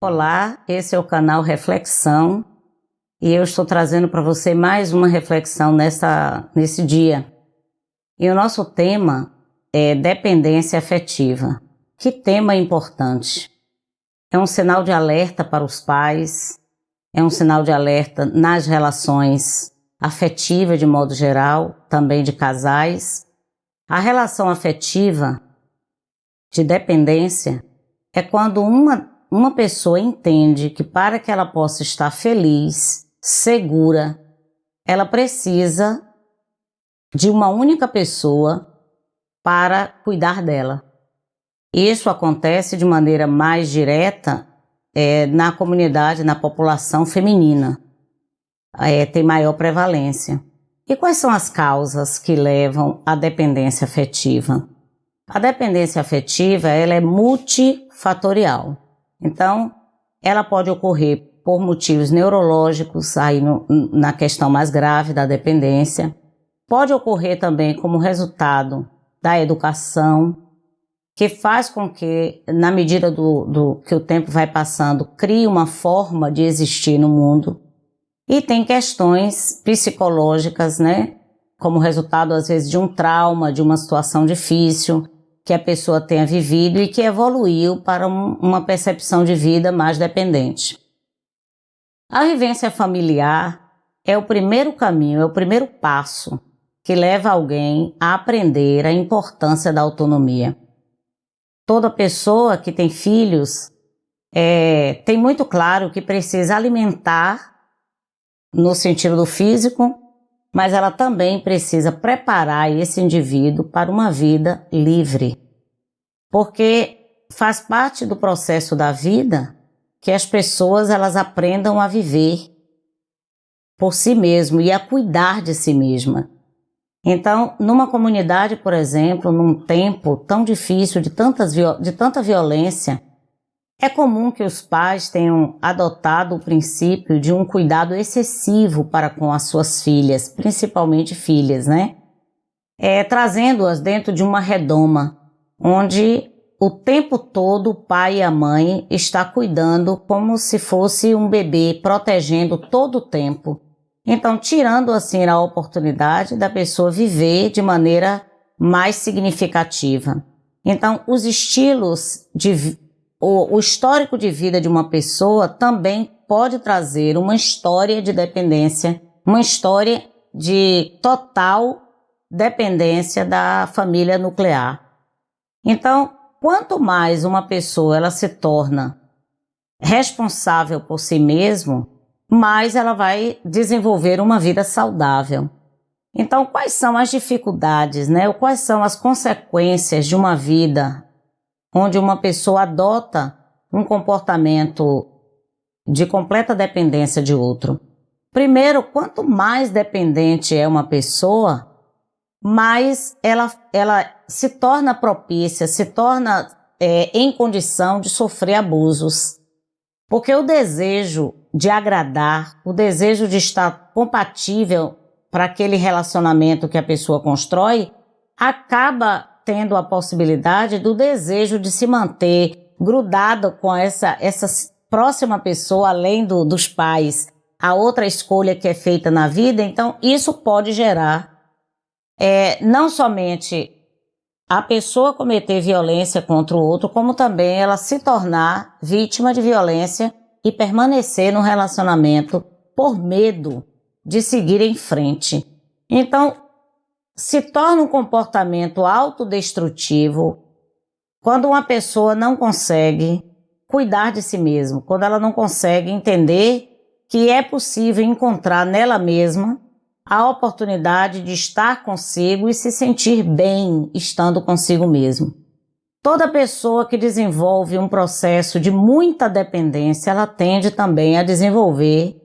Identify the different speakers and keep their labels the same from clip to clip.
Speaker 1: Olá, esse é o canal Reflexão e eu estou trazendo para você mais uma reflexão nesse dia. E o nosso tema é dependência afetiva. Que tema importante! É um sinal de alerta para os pais, é um sinal de alerta nas relações afetivas de modo geral, também de casais. A relação afetiva de dependência é quando uma pessoa entende que para que ela possa estar feliz, segura, ela precisa de uma única pessoa para cuidar dela. Isso acontece de maneira mais direta na comunidade, na população feminina. Tem maior prevalência. E quais são as causas que levam à dependência afetiva? A dependência afetiva ela é multifatorial. Então, ela pode ocorrer por motivos neurológicos, aí na questão mais grave da dependência. Pode ocorrer também como resultado da educação, que faz com que, na medida que o tempo vai passando, crie uma forma de existir no mundo. E tem questões psicológicas, né? Como resultado, às vezes, de um trauma, de uma situação difícil que a pessoa tenha vivido e que evoluiu para uma percepção de vida mais dependente. A vivência familiar é o primeiro caminho, é o primeiro passo que leva alguém a aprender a importância da autonomia. Toda pessoa que tem filhos tem muito claro que precisa alimentar no sentido do físico, mas ela também precisa preparar esse indivíduo para uma vida livre. Porque faz parte do processo da vida que as pessoas elas aprendam a viver por si mesmo e a cuidar de si mesma. Então, numa comunidade, por exemplo, num tempo tão difícil, de tanta violência, é comum que os pais tenham adotado o princípio de um cuidado excessivo para com as suas filhas, principalmente filhas, né? Trazendo-as dentro de uma redoma, onde o tempo todo o pai e a mãe estão cuidando como se fosse um bebê, protegendo todo o tempo. Então, tirando assim a oportunidade da pessoa viver de maneira mais significativa. Então, os estilos o histórico de vida de uma pessoa também pode trazer uma história de dependência, uma história de total dependência da família nuclear. Então, quanto mais uma pessoa ela se torna responsável por si mesma, mais ela vai desenvolver uma vida saudável. Então, quais são as dificuldades, né? Ou quais são as consequências de uma vida onde uma pessoa adota um comportamento de completa dependência de outro? Primeiro, quanto mais dependente é uma pessoa, mais ela se torna propícia, se torna em condição de sofrer abusos. Porque o desejo de agradar, o desejo de estar compatível para aquele relacionamento que a pessoa constrói, acaba tendo a possibilidade do desejo de se manter grudado com essa próxima pessoa, além dos pais, a outra escolha que é feita na vida. Então, isso pode gerar não somente a pessoa cometer violência contra o outro, como também ela se tornar vítima de violência e permanecer no relacionamento por medo de seguir em frente. Então, se torna um comportamento autodestrutivo quando uma pessoa não consegue cuidar de si mesma, quando ela não consegue entender que é possível encontrar nela mesma a oportunidade de estar consigo e se sentir bem estando consigo mesmo. Toda pessoa que desenvolve um processo de muita dependência, ela tende também a desenvolver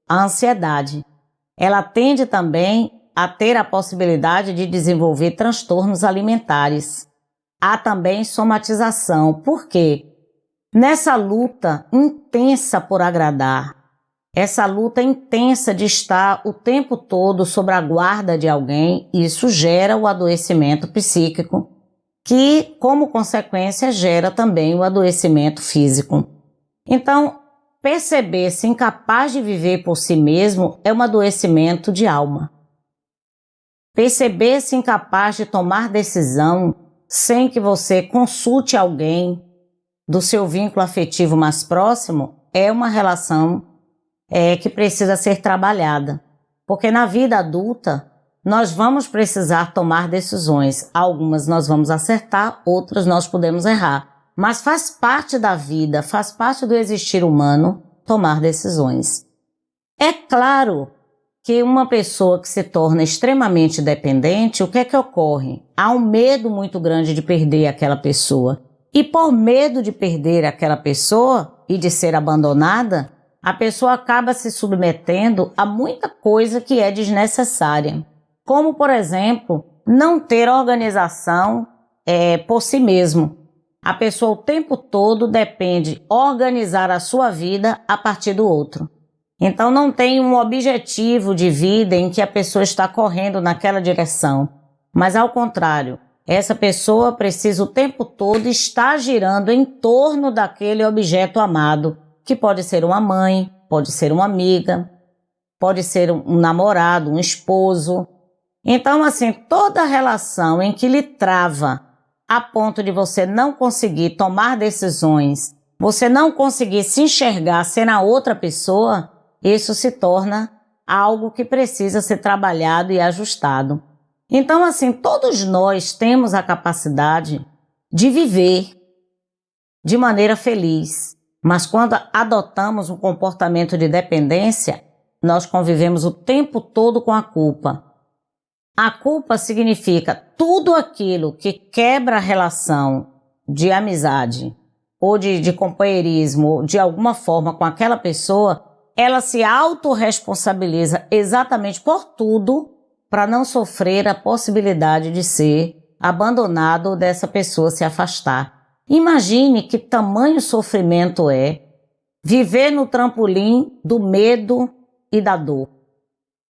Speaker 1: a ansiedade. Ela tende também a ter a possibilidade de desenvolver transtornos alimentares. Há também somatização. Por quê? Nessa luta intensa por agradar, essa luta intensa de estar o tempo todo sob a guarda de alguém, isso gera o adoecimento psíquico, que, como consequência, gera também o adoecimento físico. Então, perceber-se incapaz de viver por si mesmo é um adoecimento de alma. Perceber-se incapaz de tomar decisão sem que você consulte alguém do seu vínculo afetivo mais próximo é uma relação que precisa ser trabalhada. Porque na vida adulta, nós vamos precisar tomar decisões. Algumas nós vamos acertar, outras nós podemos errar. Mas faz parte da vida, faz parte do existir humano tomar decisões. É claro que uma pessoa que se torna extremamente dependente, o que é que ocorre? Há um medo muito grande de perder aquela pessoa. E por medo de perder aquela pessoa e de ser abandonada, a pessoa acaba se submetendo a muita coisa que é desnecessária. Como, por exemplo, não ter organização por si mesmo. A pessoa o tempo todo depende organizar a sua vida a partir do outro. Então não tem um objetivo de vida em que a pessoa está correndo naquela direção. Mas ao contrário, essa pessoa precisa o tempo todo estar girando em torno daquele objeto amado, que pode ser uma mãe, pode ser uma amiga, pode ser um namorado, um esposo. Então, assim, toda relação em que lhe trava a ponto de você não conseguir tomar decisões, você não conseguir se enxergar ser a outra pessoa, isso se torna algo que precisa ser trabalhado e ajustado. Então, assim, todos nós temos a capacidade de viver de maneira feliz, mas quando adotamos um comportamento de dependência, nós convivemos o tempo todo com a culpa. A culpa significa tudo aquilo que quebra a relação de amizade ou de companheirismo, de alguma forma com aquela pessoa, ela se autorresponsabiliza exatamente por tudo para não sofrer a possibilidade de ser abandonado ou dessa pessoa se afastar. Imagine que tamanho sofrimento é viver no trampolim do medo e da dor.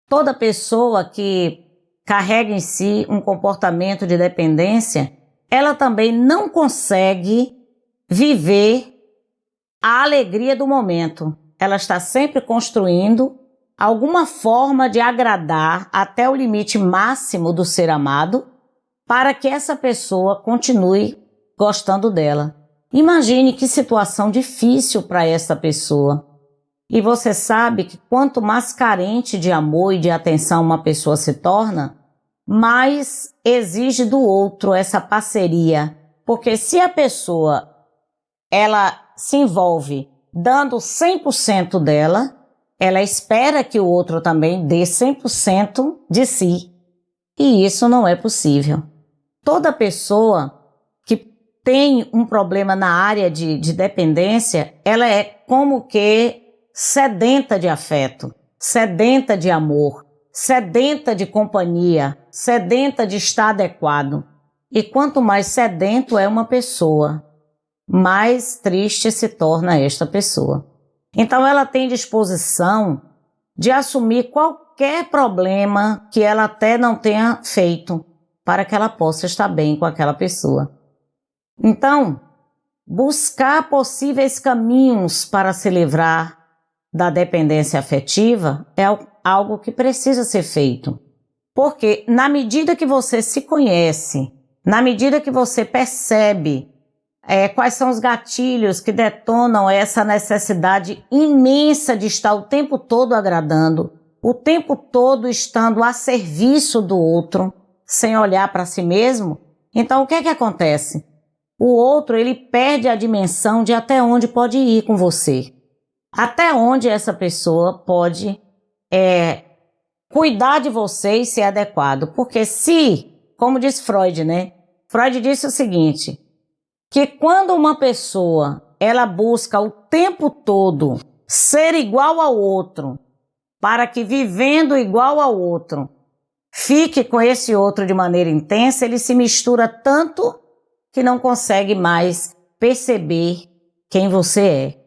Speaker 1: Toda pessoa que carrega em si um comportamento de dependência, ela também não consegue viver a alegria do momento. Ela está sempre construindo alguma forma de agradar até o limite máximo do ser amado para que essa pessoa continue gostando dela. Imagine que situação difícil para essa pessoa. E você sabe que quanto mais carente de amor e de atenção uma pessoa se torna, mais exige do outro essa parceria. Porque se a pessoa ela se envolve dando 100% dela, ela espera que o outro também dê 100% de si. E isso não é possível. Toda pessoa que tem um problema na área de dependência, ela é como que sedenta de afeto, sedenta de amor, sedenta de companhia, sedenta de estar adequado. E quanto mais sedento é uma pessoa, mais triste se torna esta pessoa. Então ela tem disposição de assumir qualquer problema que ela até não tenha feito para que ela possa estar bem com aquela pessoa. Então, buscar possíveis caminhos para se livrar da dependência afetiva é algo que precisa ser feito. Porque na medida que você se conhece, na medida que você percebe quais são os gatilhos que detonam essa necessidade imensa de estar o tempo todo agradando, o tempo todo estando a serviço do outro, sem olhar para si mesmo, então o que é que acontece? O outro, ele perde a dimensão de até onde pode ir com você. Até onde essa pessoa pode cuidar de você e ser adequado. Porque se, como diz Freud, né? Freud disse o seguinte, que quando uma pessoa, ela busca o tempo todo ser igual ao outro, para que vivendo igual ao outro, fique com esse outro de maneira intensa, ele se mistura tanto que não consegue mais perceber quem você é.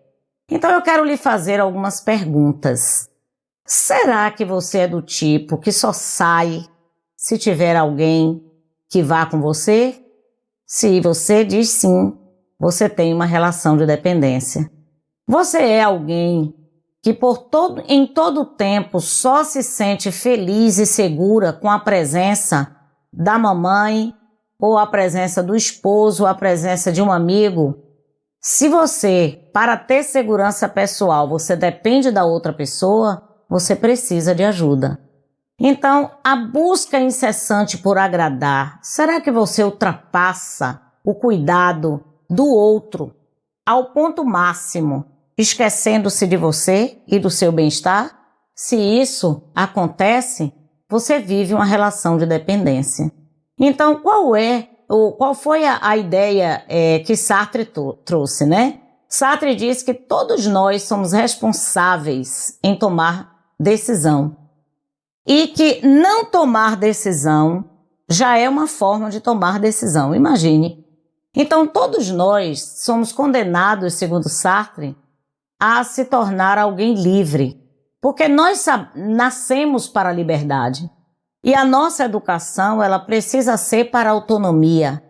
Speaker 1: Então eu quero lhe fazer algumas perguntas. Será que você é do tipo que só sai se tiver alguém que vá com você? Se você diz sim, você tem uma relação de dependência. Você é alguém que em todo tempo só se sente feliz e segura com a presença da mamãe, ou a presença do esposo, ou a presença de um amigo? Se você, para ter segurança pessoal, você depende da outra pessoa, você precisa de ajuda. Então, a busca incessante por agradar, será que você ultrapassa o cuidado do outro ao ponto máximo, esquecendo-se de você e do seu bem-estar? Se isso acontece, você vive uma relação de dependência. Então, qual foi a ideia que Sartre trouxe, né? Sartre diz que todos nós somos responsáveis em tomar decisão e que não tomar decisão já é uma forma de tomar decisão, imagine. Então, todos nós somos condenados, segundo Sartre, a se tornar alguém livre, porque nós nascemos para a liberdade. E a nossa educação, ela precisa ser para a autonomia,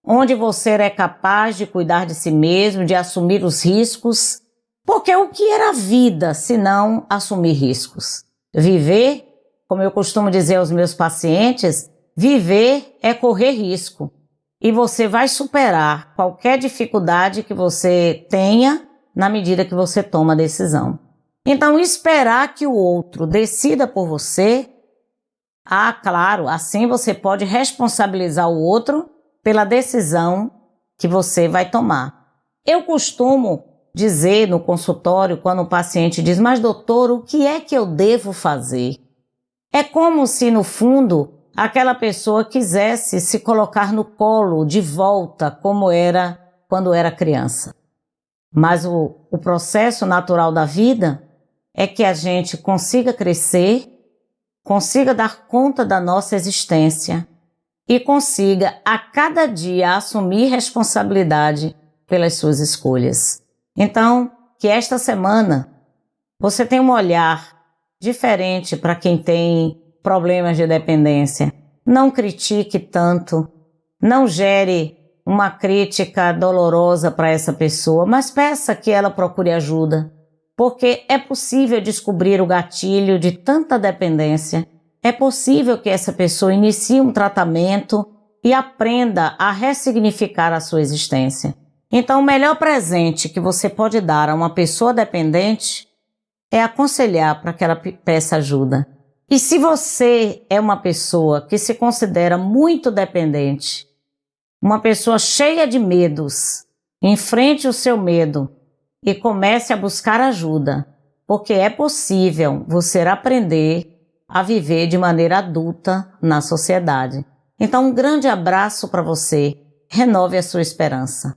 Speaker 1: onde você é capaz de cuidar de si mesmo, de assumir os riscos, porque o que era a vida se não assumir riscos? Viver, como eu costumo dizer aos meus pacientes, viver é correr risco. E você vai superar qualquer dificuldade que você tenha na medida que você toma a decisão. Então, esperar que o outro decida por você, claro, assim você pode responsabilizar o outro pela decisão que você vai tomar. Eu costumo dizer no consultório, quando o paciente diz, mas doutor, o que é que eu devo fazer? É como se, no fundo, aquela pessoa quisesse se colocar no colo de volta, como era quando era criança. Mas o processo natural da vida é que a gente consiga crescer, consiga dar conta da nossa existência e consiga a cada dia assumir responsabilidade pelas suas escolhas. Então, que esta semana você tenha um olhar diferente para quem tem problemas de dependência. Não critique tanto, não gere uma crítica dolorosa para essa pessoa, mas peça que ela procure ajuda, porque é possível descobrir o gatilho de tanta dependência. É possível que essa pessoa inicie um tratamento e aprenda a ressignificar a sua existência. Então, o melhor presente que você pode dar a uma pessoa dependente é aconselhar para que ela peça ajuda. E se você é uma pessoa que se considera muito dependente, uma pessoa cheia de medos, enfrente o seu medo e comece a buscar ajuda, porque é possível você aprender a viver de maneira adulta na sociedade. Então, um grande abraço para você. Renove a sua esperança.